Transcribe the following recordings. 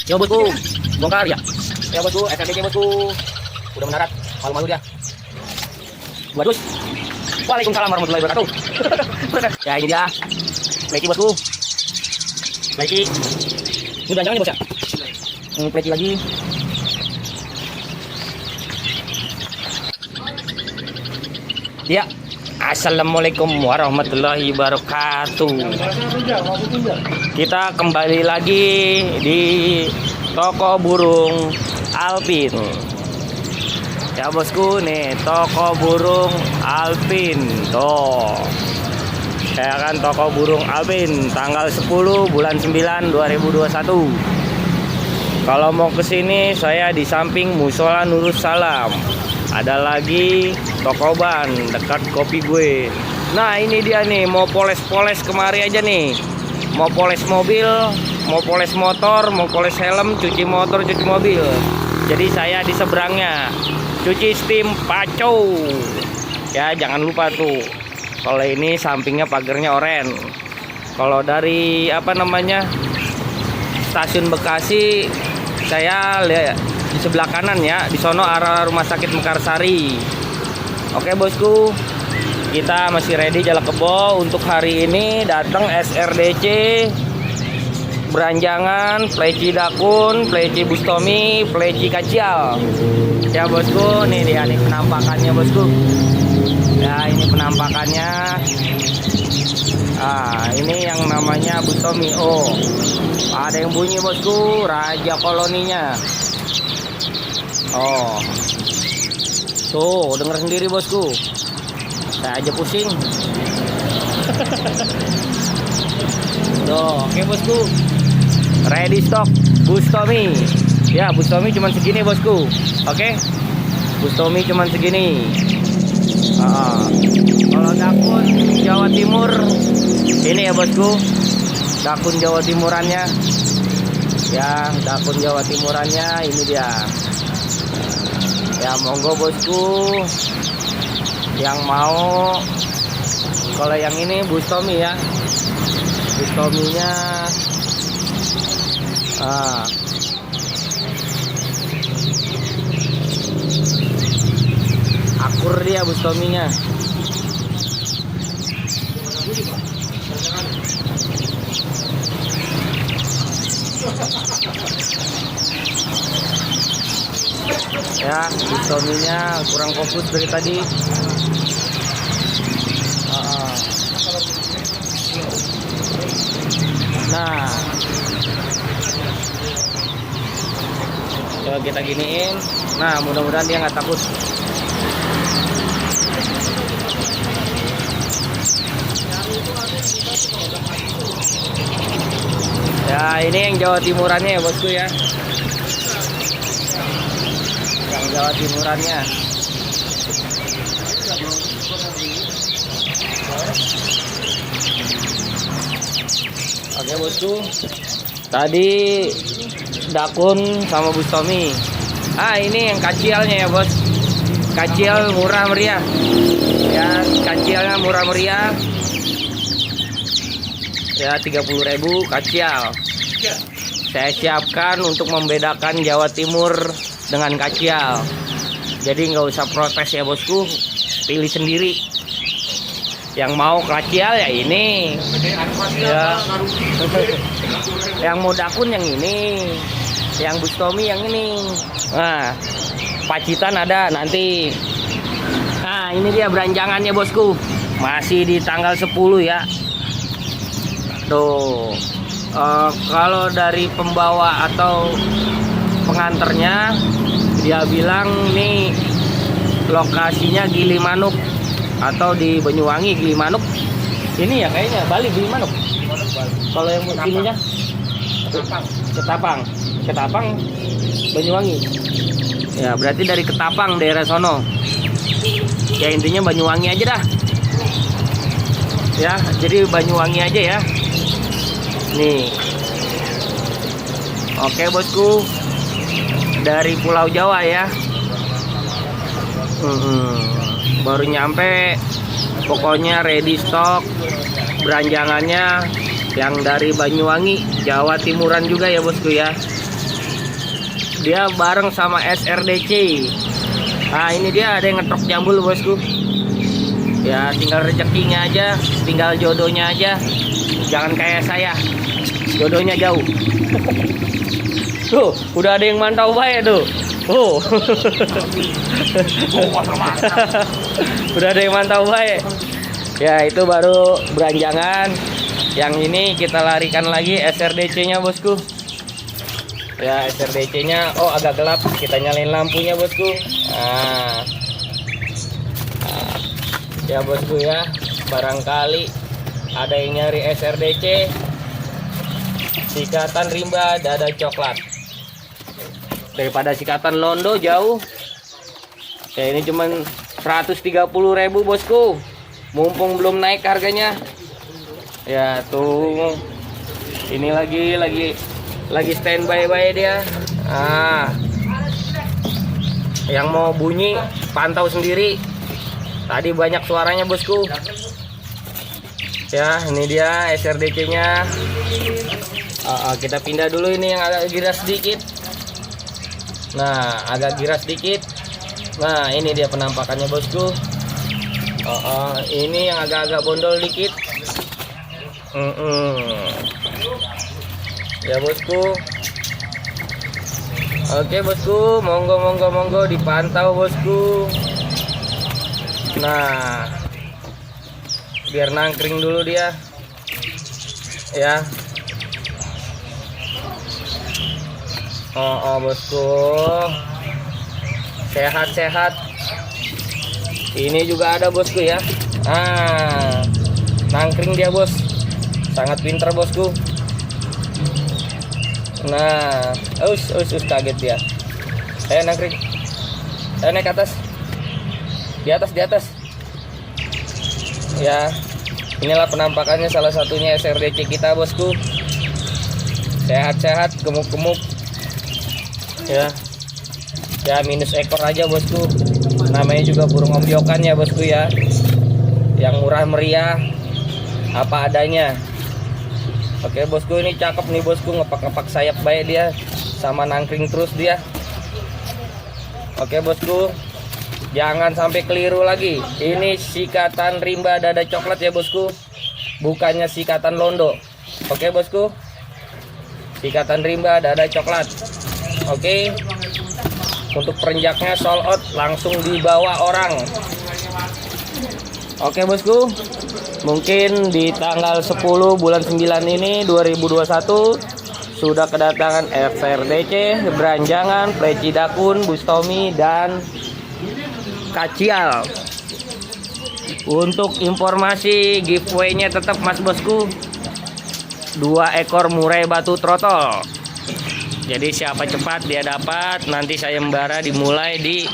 Yo bosku, bongkar ya. Ya bosku, SRDC bosku. Udah mendarat, malu-malu dia. Waduh. Waalaikumsalam warahmatullahi wabarakatuh. Ya ini dia. Pleci bosku. Pleci. Ini belanjaan bos ya. Pleci lagi. Ya. Assalamualaikum warahmatullahi wabarakatuh. Kita kembali lagi di toko burung Alpin. Ya bosku, nih toko burung Alpin. Tuh. Ya kan, toko burung Alpin tanggal 10 bulan 9 2021. Kalau mau ke sini saya di samping Musola Nurus Salam. Ada lagi toko ban dekat kopi gue. Nah ini dia nih, mau poles-poles kemari aja nih. Mau poles mobil, mau poles motor, mau poles helm, cuci motor, cuci mobil. Jadi saya di seberangnya, cuci steam paco. Ya jangan lupa tuh. Kalau ini sampingnya pagarnya oren. Kalau dari stasiun Bekasi, saya lihat di sebelah kanan ya, di sono arah rumah sakit Mekarsari. Oke bosku, kita masih ready Jala Kebo untuk hari ini. Datang SRDC, Beranjangan, Pleci Dakun, Pleci Bustomi, Pleci Kacial. Ya bosku, nih dia nih penampakannya bosku. Ya ini penampakannya. Ini yang namanya Bustomi. Oh, ada yang bunyi bosku, raja koloninya. Oh, tuh denger sendiri bosku. Saya aja pusing. Tuh, oke bosku. Ready stock Bustomi. Ya, Bustomi cuman segini bosku. Oke. Bustomi cuman segini. Kalau dakun Jawa Timur ini ya bosku. Dakun Jawa Timurannya. Ya, dakun Jawa Timurannya ini dia. Ya monggo bosku, yang mau. Kalau yang ini Bustomi ya, Bustominya akur dia Bustominya. Ya, Bustominya kurang fokus dari tadi. Nah, coba kita giniin. Nah, mudah-mudahan dia nggak takut. Ya, ini yang Jawa Timurannya ya bosku ya. Yang Jawa Timurannya. Oke bosku, tadi dakun sama Bustomi. Ini yang kacialnya ya bos. Kacial murah meriah. Ya, kacialnya murah meriah. Ya 30.000 kacial. Saya siapkan untuk membedakan Jawa Timur dengan kacial. Jadi nggak usah protes ya bosku, pilih sendiri. Yang mau kacial ya ini ya. Yang mau dakun yang ini, yang Bustomi yang ini. Nah, Pacitan ada nanti. Nah ini dia beranjangannya bosku, masih di tanggal 10 ya. Tuh, kalau dari pembawa atau pengantarnya, dia bilang nih lokasinya Gilimanuk atau di Banyuwangi Gilimanuk. Ini ya kayaknya Bali Gilimanuk. Kalau yang ininya Ketapang Banyuwangi. Ya berarti dari Ketapang daerah sono. Ya intinya Banyuwangi aja dah. Ya jadi Banyuwangi aja ya. Nih. Oke bosku, dari Pulau Jawa ya. Baru nyampe. Pokoknya ready stock. Beranjangannya yang dari Banyuwangi, Jawa Timuran juga ya bosku ya. dia bareng sama SRDC. Nah ini dia ada yang ngetrok jambul bosku. Ya tinggal rezekinya aja, tinggal jodohnya aja. Jangan kayak saya, jodohnya jauh. Tuh, udah ada yang mantau baik tuh. Oh. Udah ada yang mantau baik. Ya itu baru beranjangan. Yang ini kita larikan lagi SRDC-nya bosku. Ya SRDC-nya, oh agak gelap. Kita nyalain lampunya bosku. Nah. Ya bosku ya, barangkali ada yang nyari SRDC sikatan rimba dada coklat. Daripada sikatan londo jauh. Ya ini cuman 130.000 bosku. Mumpung belum naik harganya. Ya tuh. Ini lagi standby dia. Ah. Yang mau bunyi pantau sendiri. Tadi banyak suaranya bosku. Ya ini dia SRDC-nya. Kita pindah dulu ini yang agak giras sedikit. Nah agak giras sedikit. Nah ini dia penampakannya bosku. Ini yang agak-agak bondol dikit. Ya bosku. Oke bosku, monggo dipantau bosku. Nah biar nangkring dulu dia ya. Bosku sehat-sehat. Ini juga ada bosku ya. Nangkring dia bos, sangat pintar bosku. Nah kaget dia. Nangkring, naik ke atas. Di atas ya. Inilah penampakannya salah satunya SRDC kita bosku. Sehat-sehat, gemuk-gemuk ya. Ya minus ekor aja bosku. Namanya juga burung ombyokan ya bosku ya, yang murah meriah apa adanya. Oke bosku, ini cakep nih bosku, ngepak-ngepak sayap baik dia, sama nangkring terus dia. Oke bosku, jangan sampai keliru lagi. Ini sikatan rimba dada coklat ya bosku, bukannya sikatan londo. Oke bosku, sikatan rimba dada coklat. Oke, untuk perenjaknya sold out, langsung dibawa orang. Oke bosku, mungkin di tanggal 10 bulan 9 ini 2021 sudah kedatangan SRDC, beranjangan, Pleci Dakun, Bustomi, dan Kacial. Untuk informasi giveaway-nya tetap mas bosku, 2 ekor murai batu trotol. Jadi siapa cepat dia dapat. Nanti sayembara dimulai di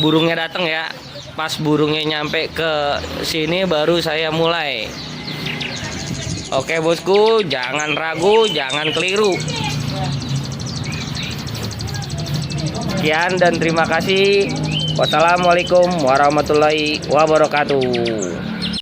burungnya datang ya. Pas burungnya nyampe ke sini baru saya mulai. Oke bosku, jangan ragu, jangan keliru. Sekian dan terima kasih. Wassalamualaikum warahmatullahi wabarakatuh.